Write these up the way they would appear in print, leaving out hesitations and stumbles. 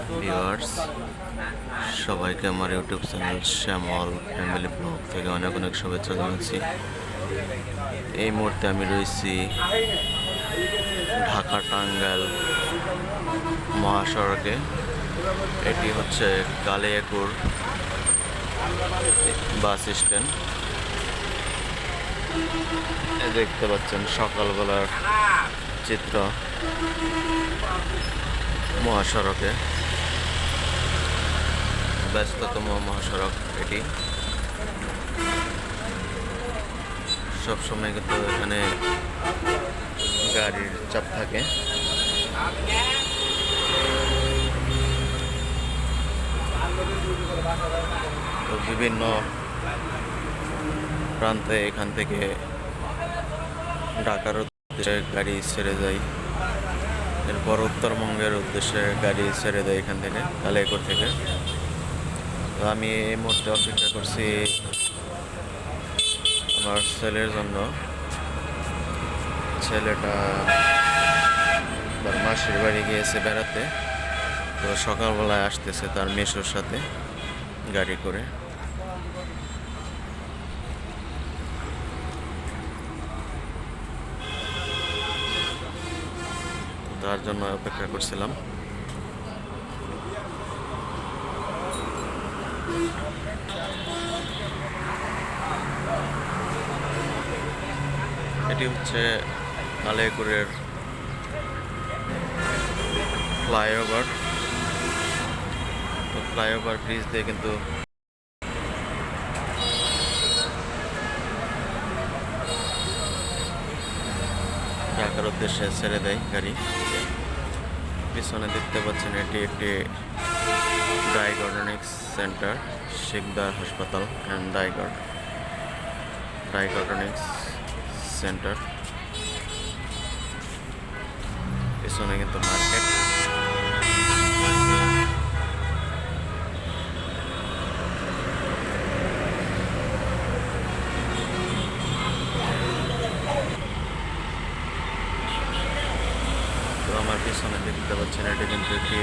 Viewers, সবাইকে আমার YouTube channel শ্যামল family blog থেকে অনেক অনেক শুভেচ্ছা জানাচ্ছি। এই মুহূর্তে আমি রয়েছি ঢাকা টাঙ্গাইল মহাসড়কে। এটি হচ্ছে কালিয়াকুর বাস স্ট্যান্ড। দেখতে পাচ্ছেন সকালবেলার চিত্র মহাসড়কে, ব্যস্ততম মহাসড়ক এটি। সবসময় কিন্তু এখানে গাড়ির চাপ থাকে। তো বিভিন্ন প্রান্তে এখান থেকে ঢাকার উদ্দেশ্যে গাড়ি ছেড়ে যায়, এরপর উত্তরবঙ্গের উদ্দেশ্যে গাড়ি ছেড়ে দেয় এখান থেকে, কালিয়াকৈর থেকে। তো আমি এই মুহূর্তে অপেক্ষা করছি আমার ছেলের জন্য। ছেলেটা তার মাসির বাড়ি গিয়েছে বেড়াতে, তো সকালবেলায় আসতেছে তার মেসোর সাথে গাড়ি করে। তার জন্য অপেক্ষা করছিলাম। এটি হচ্ছে কালিয়াকৈরের ফ্লাইওভার। তো ফ্লাইওভার ব্রিজ দিয়ে কিন্তু ঢাকার উদ্দেশ্যে ছেড়ে দেয় গাড়ি। পিছনে দেখতে পাচ্ছেন এটি একটি ডায়াগনস্টিক সেন্টার, শিকদার হাসপাতাল অ্যান্ড ডায়াগনস্টিক সেন্টার। পিছনে কিন্তু মার্কেট। তো আমার পিছনে দেখতে পাচ্ছেন এটা কিন্তু একটি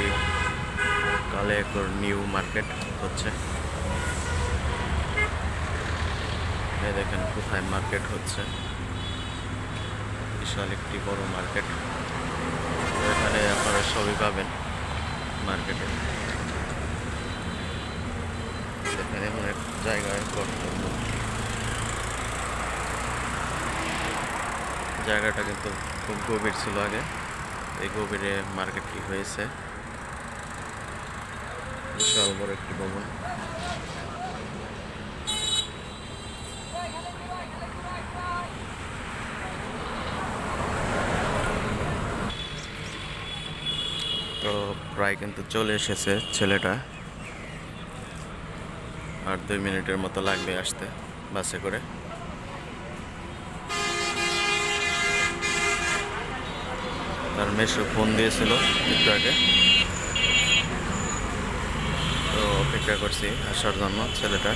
কালিয়াকৈর নিউ মার্কেট হচ্ছে। এই দেখেন কোথায় মার্কেট হচ্ছে, বিশাল একটি বড় মার্কেট। এখানে আপনারা সবই পাবেন মার্কেটে। এখানে এমন এক জায়গায় জায়গাটা কিন্তু খুব গভীর ছিল আগে, এই গভীরে মার্কেটটি হয়েছে। বিশাল বড় একটি ভবন। তো প্রায় কিন্তু চলে এসেছে ছেলেটা, আর 2 মিনিটের মতো লাগবে আসতে বাসে করে। তার মেসো ফোন দিয়েছিল একটু আগে, তো অপেক্ষা করছি আসার জন্য ছেলেটা।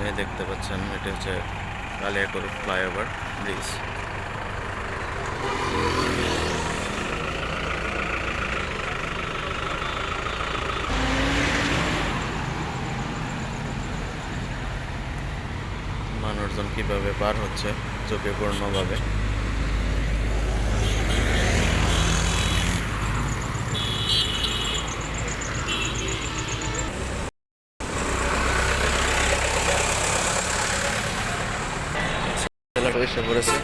এই দেখতে পাচ্ছেন এটা হচ্ছে কালিয়াকৈর ফ্লাইওভার ব্রিজ। মানুষজন কিভাবে পার হচ্ছে ঝুঁকিপূর্ণভাবে। এসে পড়েছে।